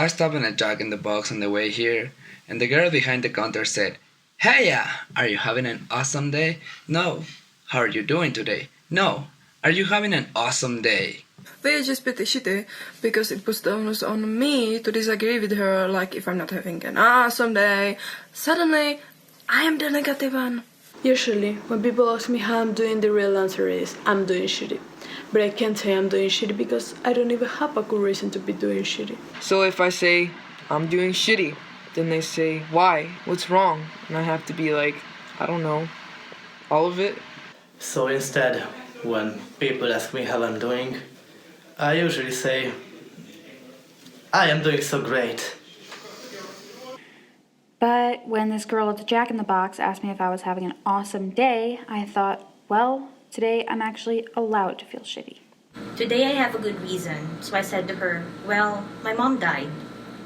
I stopped in a Jack in the Box on the way here, and the girl behind the counter said, Hiya! Are you having an awesome day? No. How are you doing today? No. Are you having an awesome day? They just pretty shitty, because it puts the onus on me to disagree with her, like if I'm not having an awesome day, suddenly I am the negative one. Usually, when people ask me how I'm doing, the real answer is, I'm doing shitty. But I can't say I'm doing shitty because I don't even have a good reason to be doing shitty. So if I say, I'm doing shitty, then they say, why? What's wrong? And I have to be like, I don't know, all of it. So instead, when people ask me how I'm doing, I usually say, I am doing so great. But when this girl at the Jack in the Box asked me if I was having an awesome day, I thought, well, today I'm actually allowed to feel shitty. Today I have a good reason, so I said to her, well, my mom died,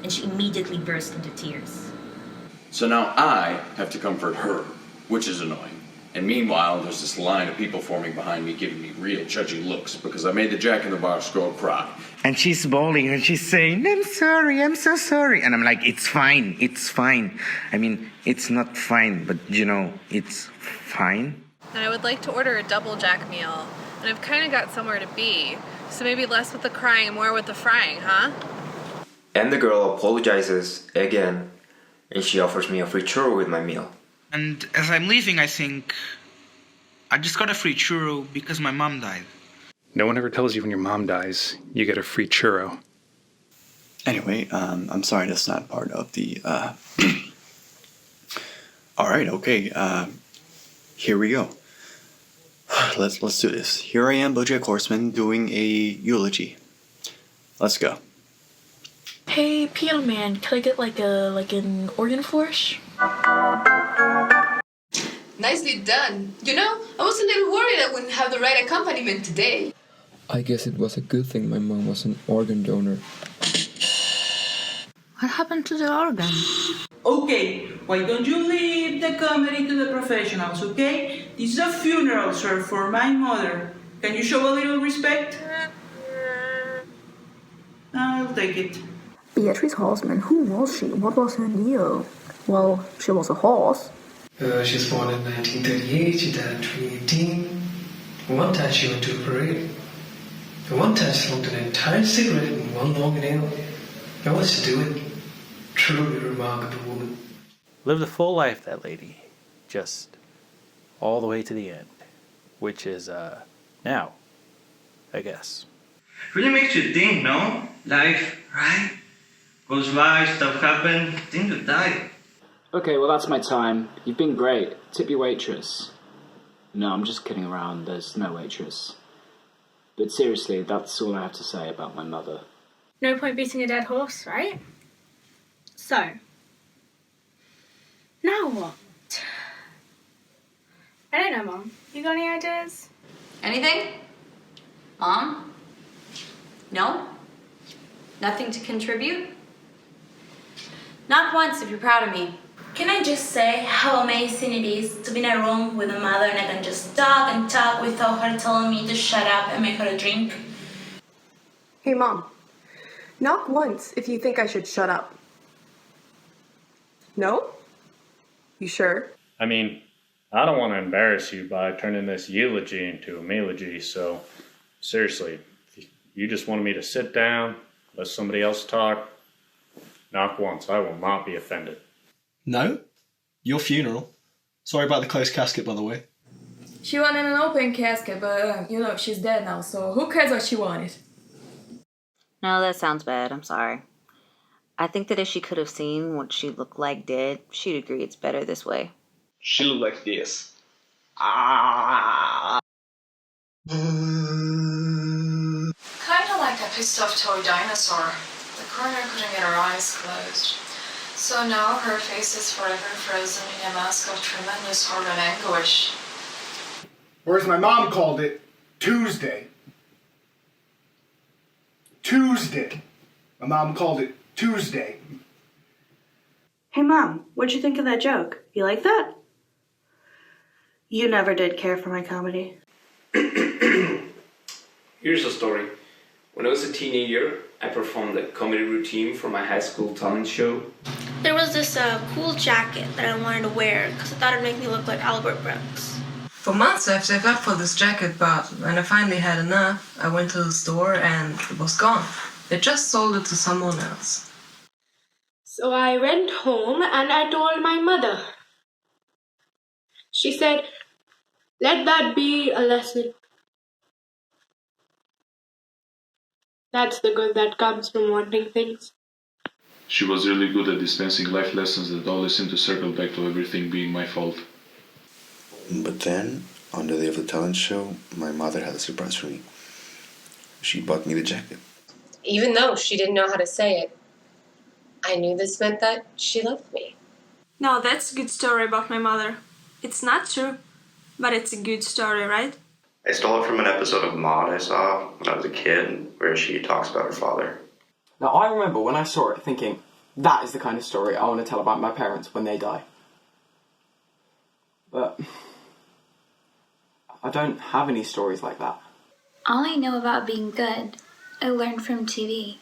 and she immediately burst into tears. So now I have to comfort her, which is annoying. And meanwhile, there's this line of people forming behind me giving me real judgy looks because I made the Jack in the Box girl cry. And she's bawling and she's saying, I'm sorry, I'm so sorry. And I'm like, it's fine, it's fine. I mean, it's not fine, but you know, it's fine. And I would like to order a double Jack meal. And I've kind of got somewhere to be. So maybe less with the crying and more with the frying, huh? And the girl apologizes again. And she offers me a free churro with my meal. And as I'm leaving, I think, I just got a free churro because my mom died. No one ever tells you when your mom dies, you get a free churro. Anyway, I'm sorry that's not part of the, Alright, okay, here we go. Let's do this. Here I am, BoJack Horseman, doing a eulogy. Let's go. Hey, piano man, can I get like an organ flourish? Nicely done. You know, I was a little worried I wouldn't have the right accompaniment today. I guess it was a good thing my mom was an organ donor. What happened to the organ? Okay, why don't you leave the comedy to the professionals, okay? This is a funeral, sir, for my mother. Can you show a little respect? I'll take it. Beatrice Horseman, who was she? What was her deal? Well, she was a horse. She was born in 1938, she died in 2018. One time she went to a parade. And one time she smoked an entire cigarette in one long inhale. And what she do it? Truly remarkable woman. Lived a full life, that lady. Just all the way to the end. Which is, now, I guess. Really makes you think, no? Life, right? Goes by, stuff happen, things will die. Okay, well that's my time. You've been great. Tip your waitress. No, I'm just kidding around. There's no waitress. But seriously, that's all I have to say about my mother. No point beating a dead horse, right? So, now what? I don't know, Mom. You got any ideas? Anything? Mom? No? Nothing to contribute? Not once if you're proud of me. Can I just say how amazing it is to be in a room with a mother and I can just talk and talk without her telling me to shut up and make her a drink? Hey, Mom. Not once if you think I should shut up. No? You sure? I mean, I don't want to embarrass you by turning this eulogy into a melogy, so seriously, if you just wanted me to sit down, let somebody else talk, knock once, I will not be offended. No? Your funeral? Sorry about the closed casket, by the way. She wanted an open casket, but, she's dead now, so who cares what she wanted? No, that sounds bad. I'm sorry. I think that if she could have seen what she looked like dead, she'd agree it's better this way. She looked like this. Kinda like a pissed off toy dinosaur. The coroner couldn't get her eyes closed. So now her face is forever frozen in a mask of tremendous horror and anguish. Or as my mom called it, Tuesday. Tuesday. My mom called it Tuesday. Hey Mom, what'd you think of that joke? You like that? You never did care for my comedy. Here's the story. When I was a teenager, I performed a comedy routine for my high school talent show. There was this cool jacket that I wanted to wear because I thought it'd make me look like Albert Brooks. For months I've saved up for this jacket, but when I finally had enough, I went to the store and it was gone. They just sold it to someone else. So I went home and I told my mother. She said, "Let that be a lesson. That's the good that comes from wanting things." She was really good at dispensing life lessons that always seemed to circle back to everything being my fault. But then, on the day of the talent show, my mother had a surprise for me. She bought me the jacket. Even though she didn't know how to say it, I knew this meant that she loved me. Now that's a good story about my mother. It's not true, but it's a good story, right? I stole it from an episode of Maude I saw when I was a kid, where she talks about her father. Now, I remember when I saw it thinking, that is the kind of story I want to tell about my parents when they die. But I don't have any stories like that. All I know about being good, I learned from TV.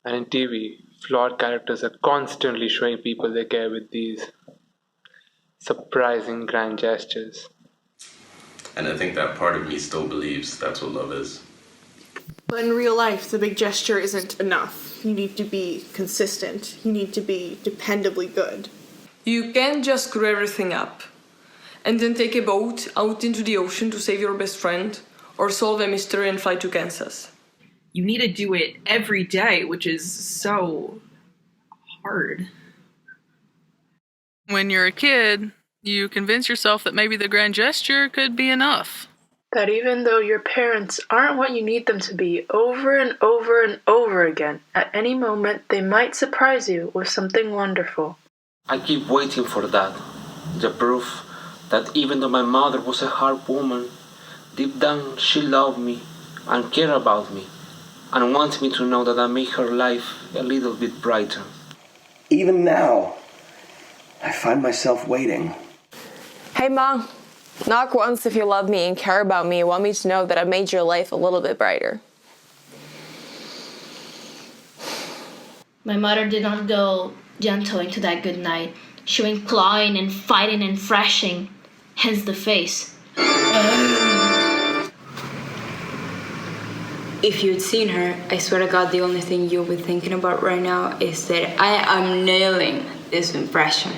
And in TV, flawed characters are constantly showing people they care with these surprising grand gestures. And I think that part of me still believes that's what love is. But in real life, the big gesture isn't enough. You need to be consistent. You need to be dependably good. You can't just screw everything up and then take a boat out into the ocean to save your best friend or solve a mystery and fly to Kansas. You need to do it every day, which is so hard. When you're a kid, you convince yourself that maybe the grand gesture could be enough. That even though your parents aren't what you need them to be over and over and over again, at any moment they might surprise you with something wonderful. I keep waiting for that. The proof that even though my mother was a hard woman, deep down she loved me and cared about me and wanted me to know that I made her life a little bit brighter. Even now, I find myself waiting. Hey, Mom. Knock once if you love me and care about me and want me to know that I made your life a little bit brighter. My mother did not go gentle into that good night. She went clawing and fighting and thrashing, hence the face. If you'd seen her, I swear to God, the only thing you'll be thinking about right now is that I am nailing this impression.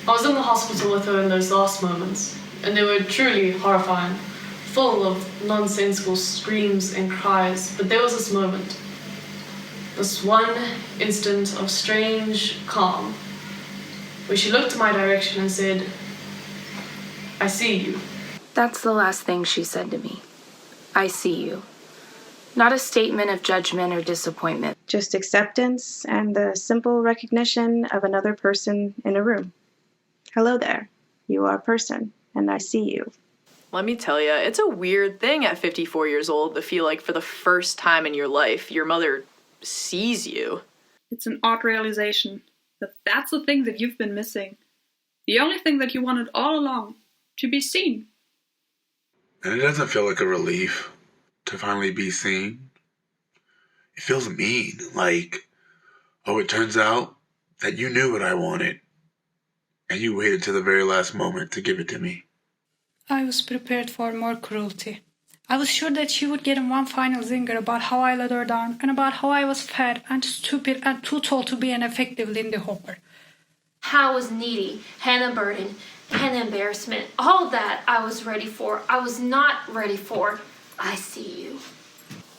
I was in the hospital with her in those last moments, and they were truly horrifying, full of nonsensical screams and cries. But there was this moment, this one instant of strange calm, where she looked in my direction and said, "I see you." That's the last thing she said to me. I see you. Not a statement of judgment or disappointment. Just acceptance and the simple recognition of another person in a room. Hello there. You are a person, and I see you. Let me tell you, it's a weird thing at 54 years old to feel like for the first time in your life, your mother sees you. It's an odd realization that that's the thing that you've been missing. The only thing that you wanted all along, to be seen. And it doesn't feel like a relief to finally be seen. It feels mean, like, oh, it turns out that you knew what I wanted, and you waited to the very last moment to give it to me. I was prepared for more cruelty. I was sure that she would get in one final zinger about how I let her down and about how I was fat and stupid and too tall to be an effective Lindy Hopper. How I was needy, Hannah burden, and embarrassment. All that I was ready for. I was not ready for. I see you.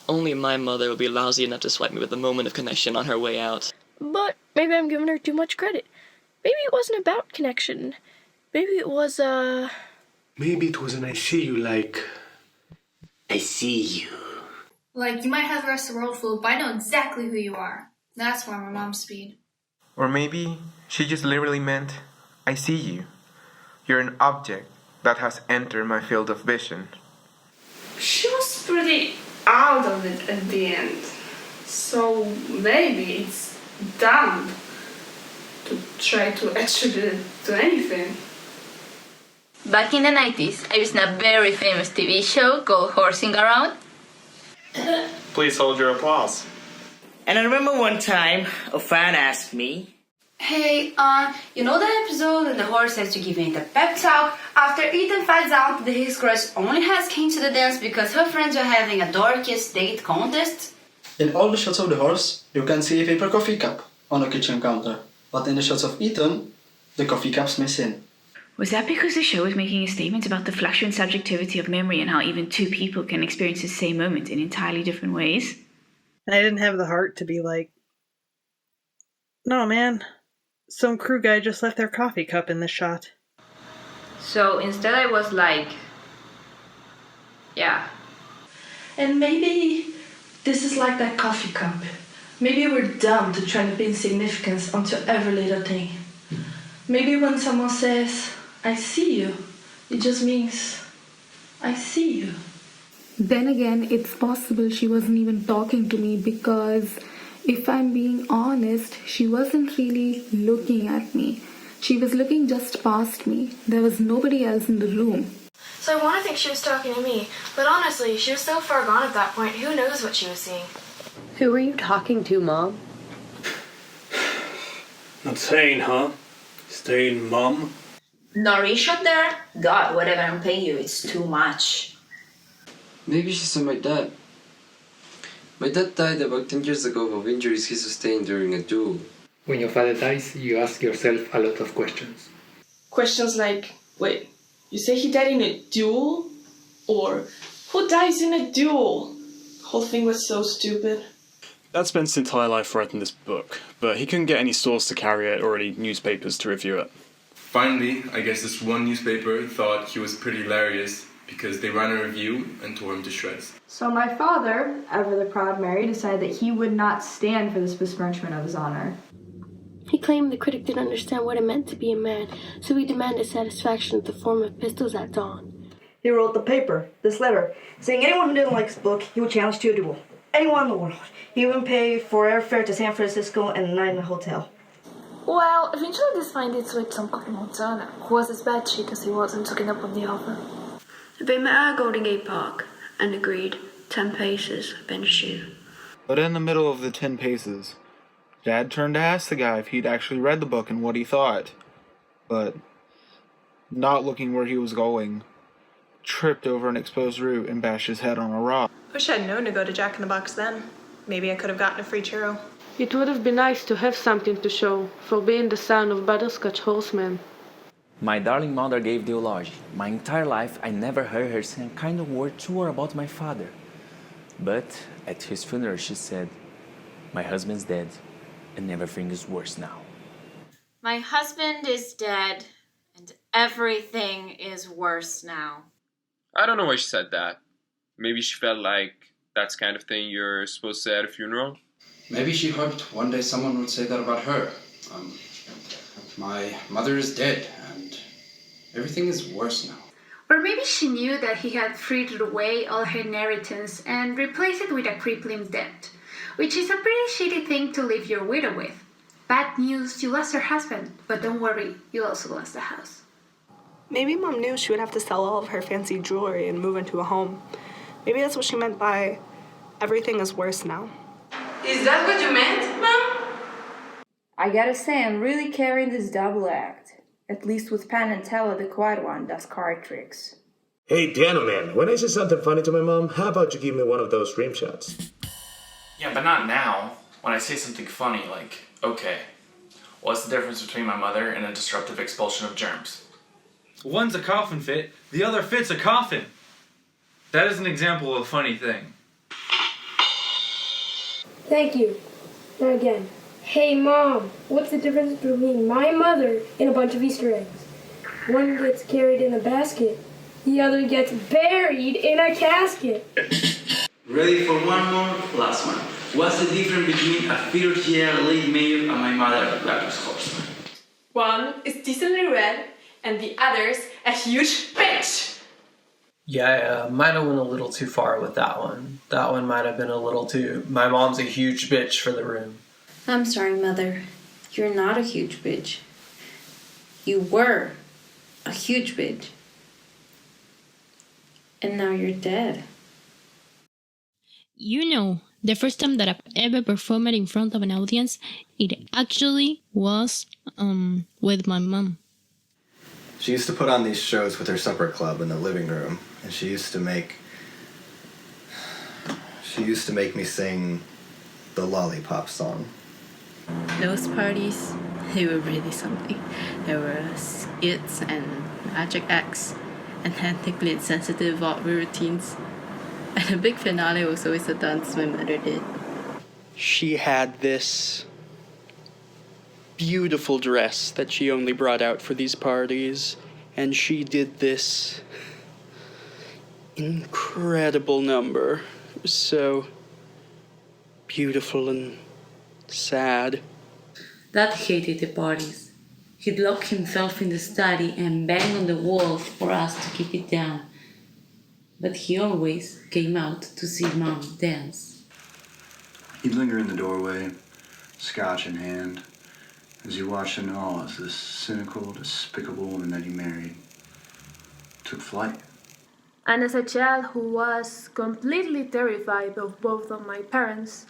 Only my mother would be lousy enough to swipe me with a moment of connection on her way out. But maybe I'm giving her too much credit. Maybe it wasn't about connection. Maybe it was, Maybe it was an I see you, like, I see you. Like, you might have the rest of the world fooled, but I know exactly who you are. That's why my mom's speed. Or maybe she just literally meant, I see you. You're an object that has entered my field of vision. She was pretty out of it at the end. So maybe it's dumb to try to attribute it to anything. Back in the 90s, I was in a very famous TV show called Horsing Around. Please hold your applause. And I remember one time a fan asked me, Hey, you know that episode when the horse has to give it a pep talk after Ethan finds out that his crush only has came to the dance because her friends are having a dorkiest date contest? In all the shots of the horse, you can see a paper coffee cup on a kitchen counter. But in the shots of Ethan, the coffee cup's missing. Was that because the show was making a statement about the fluctuant subjectivity of memory and how even two people can experience the same moment in entirely different ways? I didn't have the heart to be like, no, man, some crew guy just left their coffee cup in the shot. So instead I was like, yeah. And maybe this is like that coffee cup. Maybe we're dumb to try to pin significance onto every little thing. Maybe when someone says, I see you, it just means, I see you. Then again, it's possible she wasn't even talking to me because, if I'm being honest, she wasn't really looking at me. She was looking just past me. There was nobody else in the room. So I want to think she was talking to me, but honestly, she was so far gone at that point, who knows what she was seeing. Who were you talking to, Mom? Not saying, huh? Staying, Mom? No Richard there? God, whatever I'm paying you, it's too much. Maybe she saw my dad. My dad died about 10 years ago of injuries he sustained during a duel. When your father dies, you ask yourself a lot of questions. Questions like, wait, you say he died in a duel? Or, who dies in a duel? The whole thing was so stupid. Dad spent his entire life writing this book, but he couldn't get any stores to carry it or any newspapers to review it. Finally, I guess this one newspaper thought he was pretty hilarious because they ran a review and tore him to shreds. So my father, ever the proud Mary, decided that he would not stand for this besmirchment of his honor. He claimed the critic didn't understand what it meant to be a man, so he demanded satisfaction in the form of pistols at dawn. He wrote the paper, this letter, saying anyone who didn't like his book, he would challenge to a duel. Anyone in the world. He would pay for airfare to San Francisco and a night in a hotel. Well, eventually this finds its way to some copy Montana, who was as bad cheat as he was and took it up on the offer. They met at Golden Gate Park and agreed 10 paces bench shoe. But in the middle of the 10 paces, Dad turned to ask the guy if he'd actually read the book and what he thought. But, not looking where he was going, tripped over an exposed root and bashed his head on a rock. Wish I'd known to go to Jack in the Box then. Maybe I could have gotten a free churro. It would have been nice to have something to show for being the son of Butterscotch Horseman. My darling mother gave the eulogy. My entire life I never heard her say a kind of word to her about my father. But at his funeral she said, my husband's dead and everything is worse now. My husband is dead and everything is worse now. I don't know why she said that. Maybe she felt like that's the kind of thing you're supposed to say at a funeral. Maybe she hoped one day someone would say that about her. My mother is dead and everything is worse now. Or maybe she knew that he had frittered away all her inheritance and replaced it with a crippling debt, which is a pretty shitty thing to leave your widow with. Bad news, you lost her husband, but don't worry, you also lost the house. Maybe Mom knew she would have to sell all of her fancy jewelry and move into a home. Maybe that's what she meant by everything is worse now. Is that what you meant, Mom? I gotta say, I'm really carrying this double act. At least with Penn and Teller, the quiet one does card tricks. Hey, Piano Man, when I say something funny to my mom, how about you give me one of those dream shots? Yeah, but not now. When I say something funny, like, okay, what's the difference between my mother and a disruptive expulsion of germs? One's a coffin fit, the other fits a coffin. That is an example of a funny thing. Thank you. Now again. Hey Mom, what's the difference between my mother and a bunch of Easter eggs? One gets carried in a basket, the other gets buried in a casket. Ready for one more? Last one. What's the difference between a 30-year late mayor and my mother, BoJack Horseman? One is decently red, and the other's a huge bitch. Yeah, I might have went a little too far with that one. That one might have been a little too, my mom's a huge bitch for the room. I'm sorry, Mother. You're not a huge bitch. You were a huge bitch. And now you're dead. You know, the first time that I've ever performed in front of an audience, it actually was with my mom. She used to put on these shows with her supper club in the living room, and she used to make me sing the Lollipop song. Those parties, they were really something. There were skits and magic acts, and technically insensitive vaudeville routines. And the big finale was always the dance my mother did. She had this beautiful dress that she only brought out for these parties, and she did this incredible number. It was so beautiful and sad. Dad hated the parties. He'd lock himself in the study and bang on the walls for us to keep it down. But he always came out to see Mom dance. He'd linger in the doorway, scotch in hand, as he watched in awe as this cynical, despicable woman that he married took flight. And as a child who was completely terrified of both of my parents,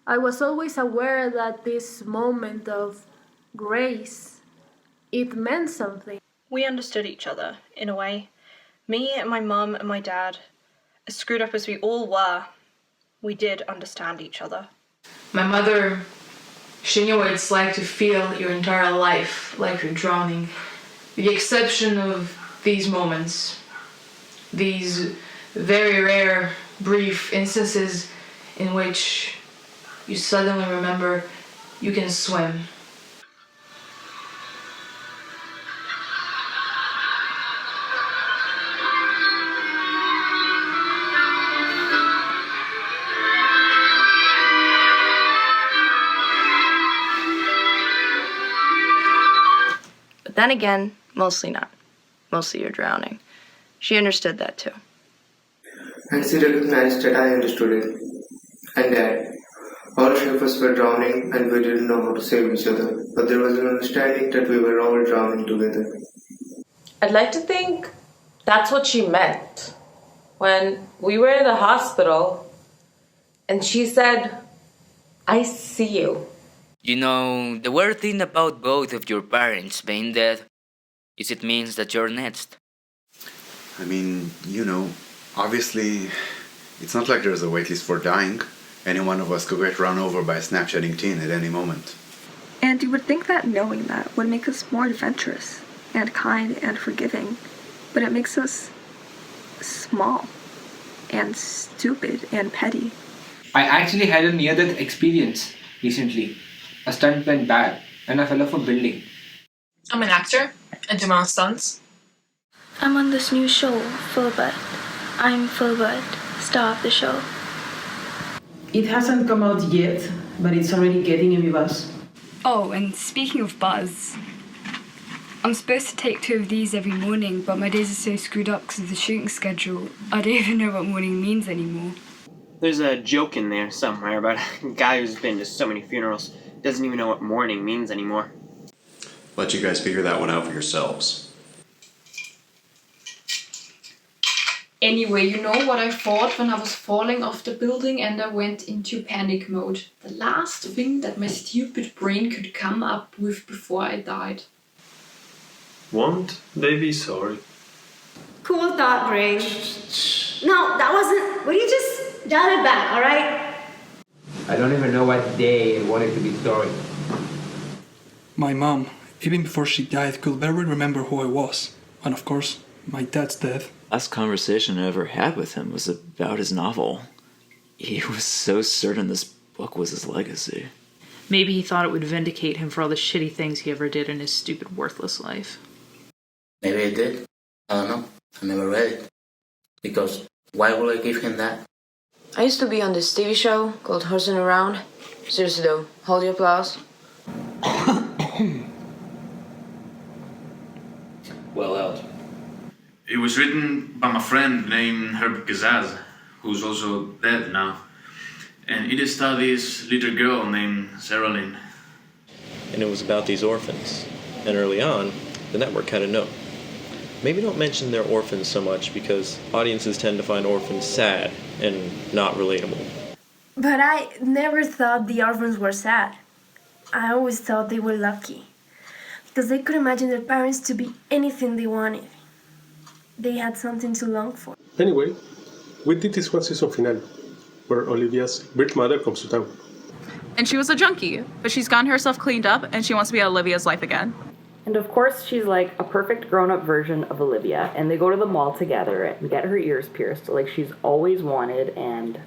I was always aware that this moment of grace, it meant something. We understood each other, in a way. Me and my mum and my dad, as screwed up as we all were, we did understand each other. My mother, she knew what it's like to feel your entire life like you're drowning. With the exception of these moments, these very rare, brief instances in which you suddenly remember you can swim. But then again, mostly not. Mostly you're drowning. She understood that too. And she recognized that I understood it. And that all of us were drowning and we didn't know how to save each other. But there was an understanding that we were all drowning together. I'd like to think that's what she meant. When we were in the hospital and she said, I see you. You know, the weird thing about both of your parents being dead is it means that you're next. I mean, you know, obviously, it's not like there's a waitlist for dying. Any one of us could get run over by a Snapchatting teen at any moment. And you would think that knowing that would make us more adventurous and kind and forgiving, but it makes us small and stupid and petty. I actually had a near-death experience recently. A stunt went bad and I fell off a building. I'm an actor. I do my own stunts. I'm on this new show, Fullbud. I'm Fullbud, star of the show. It hasn't come out yet, but it's already getting a buzz. Oh, and speaking of buzz, I'm supposed to take 2 of these every morning, but my days are so screwed up because of the shooting schedule, I don't even know what morning means anymore. There's a joke in there somewhere about a guy who's been to so many funerals, doesn't even know what morning means anymore. Let you guys figure that one out for yourselves. Anyway, you know what I thought when I was falling off the building and I went into panic mode? The last thing that my stupid brain could come up with before I died. Won't they be sorry? Cool thought, brain. No, that wasn't. Will you just dial it back, alright? I don't even know what day I wanted to be sorry. My mom, even before she died, could barely remember who I was. And of course, my dad's death. Last conversation I ever had with him was about his novel. He was so certain this book was his legacy. Maybe he thought it would vindicate him for all the shitty things he ever did in his stupid, worthless life. Maybe it did. I don't know. I never read it. Because why would I give him that? I used to be on this TV show called Horsing Around. Seriously though, hold your applause. Well out. It was written by my friend named Herb Gazaz, who's also dead now. And it starred this little girl named Sarah Lynn. And it was about these orphans. And early on, the network had a note. Maybe don't mention they're orphans so much because audiences tend to find orphans sad and not relatable. But I never thought the orphans were sad. I always thought they were lucky. Because they could imagine their parents to be anything they wanted. They had something to long for. Anyway, we did this one season finale, where Olivia's birth mother comes to town. And she was a junkie, but she's gotten herself cleaned up and she wants to be Olivia's life again. And of course, she's like a perfect grown-up version of Olivia, and they go to the mall together and get her ears pierced like she's always wanted, and...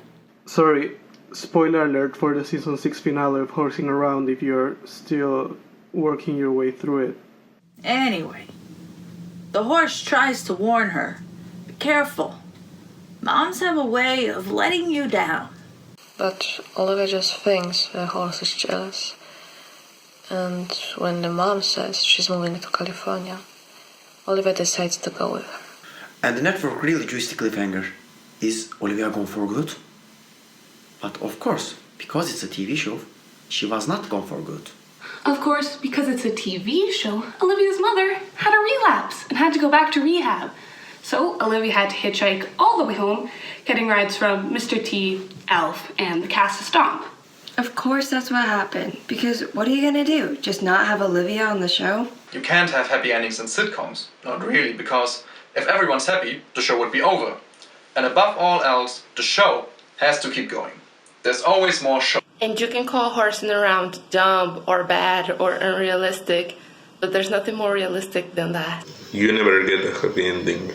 Sorry, spoiler alert for the season 6 finale of Horsing Around if you're still working your way through it. Anyway, the horse tries to warn her. Be careful. Moms have a way of letting you down. But Olivia just thinks the horse is jealous. And when the mom says she's moving to California, Olivia decides to go with her. And the network really twists the cliffhanger. Is Olivia gone for good? But of course, because it's a TV show, she was not gone for good. Of course, because it's a TV show, Olivia's mother had a relapse and had to go back to rehab. So Olivia had to hitchhike all the way home, getting rides from Mr. T, Alf, and the cast of Stomp. Of course that's what happened, because what are you gonna do? Just not have Olivia on the show? You can't have happy endings in sitcoms. Not really, because if everyone's happy, the show would be over. And above all else, the show has to keep going. There's always more show. And you can call Horsing Around dumb or bad or unrealistic, but there's nothing more realistic than that. You never get a happy ending,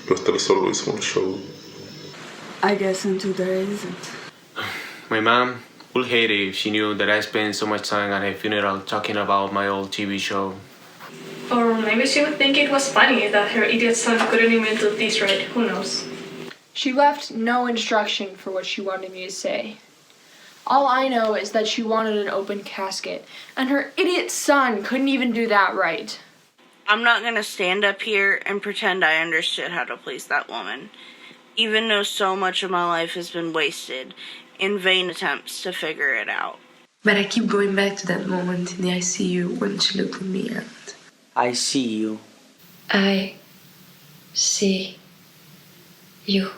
but there's always one show. I guess until there isn't. My mom would hate it if she knew that I spent so much time at her funeral talking about my old TV show. Or maybe she would think it was funny that her idiot son couldn't even do this right. Who knows? She left no instruction for what she wanted me to say. All I know is that she wanted an open casket, and her idiot son couldn't even do that right. I'm not gonna stand up here and pretend I understood how to please that woman, even though so much of my life has been wasted in vain attempts to figure it out. But I keep going back to that moment in the ICU when she looked at me and... I see you. I see you.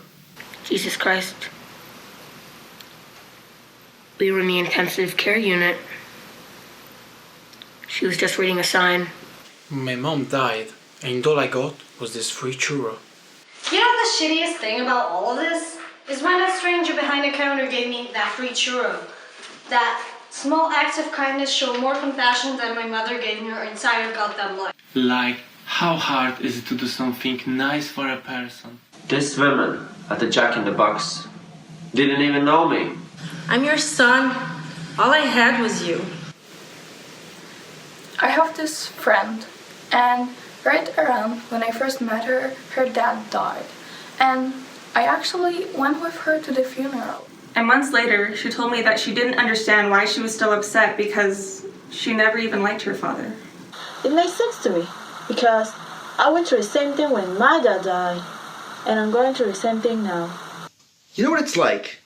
Jesus Christ. We were in the intensive care unit. She was just reading a sign. My mom died, and all I got was this free churro. You know the shittiest thing about all of this? Is when that stranger behind the counter gave me that free churro. That small acts of kindness show more compassion than my mother gave me her entire goddamn life. Like, how hard is it to do something nice for a person? This woman at the Jack in the Box didn't even know me. I'm your son. All I had was you. I have this friend, and right around when I first met her, her dad died. And I actually went with her to the funeral. And months later, she told me that she didn't understand why she was still upset because she never even liked her father. It makes sense to me, because I went through the same thing when my dad died, and I'm going through the same thing now. You know what it's like?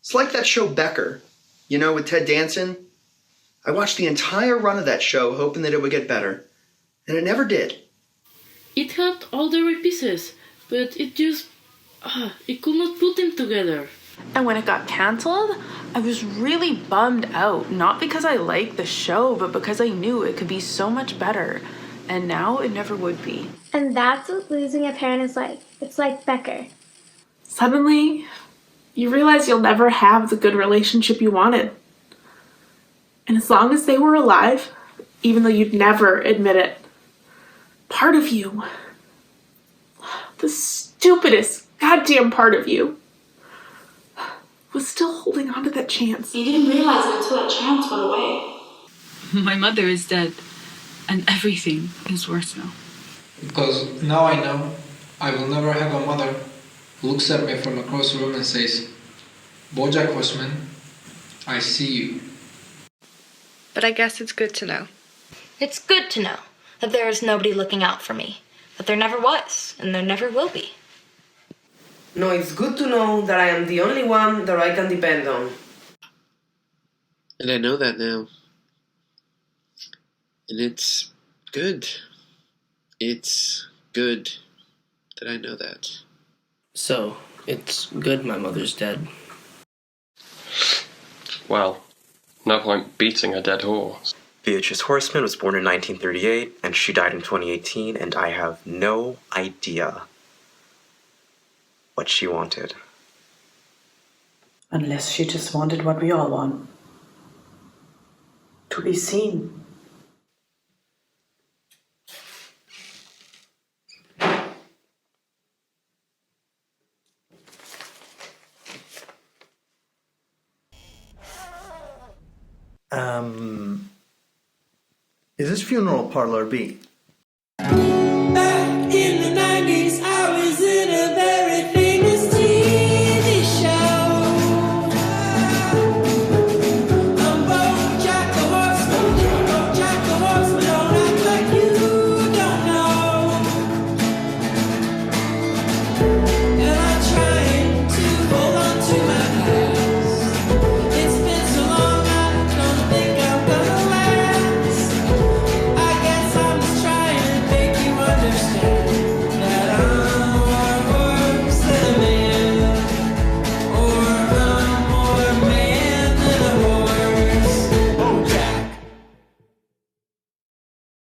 It's like that show Becker, you know, with Ted Danson. I watched the entire run of that show hoping that it would get better, and it never did. It had all the right pieces, but it just... it could not put them together. And when it got cancelled, I was really bummed out. Not because I liked the show, but because I knew it could be so much better. And now it never would be. And that's what losing a parent is like. It's like Becker. Suddenly, you realize you'll never have the good relationship you wanted. And as long as they were alive, even though you'd never admit it, part of you, the stupidest goddamn part of you, was still holding on to that chance. You didn't realize it until that chance went away. My mother is dead, and everything is worse now. Because now I know I will never have a mother who looks at me from across the room and says, BoJack Horseman, I see you. But I guess it's good to know. It's good to know that there is nobody looking out for me. That there never was, and there never will be. No, it's good to know that I am the only one that I can depend on. And I know that now. And it's good. It's good that I know that. So, it's good my mother's dead. Well, no point beating a dead horse. Beatrice Horseman was born in 1938, and she died in 2018, and I have no idea what she wanted. Unless she just wanted what we all want. To be seen. Is this funeral parlor B?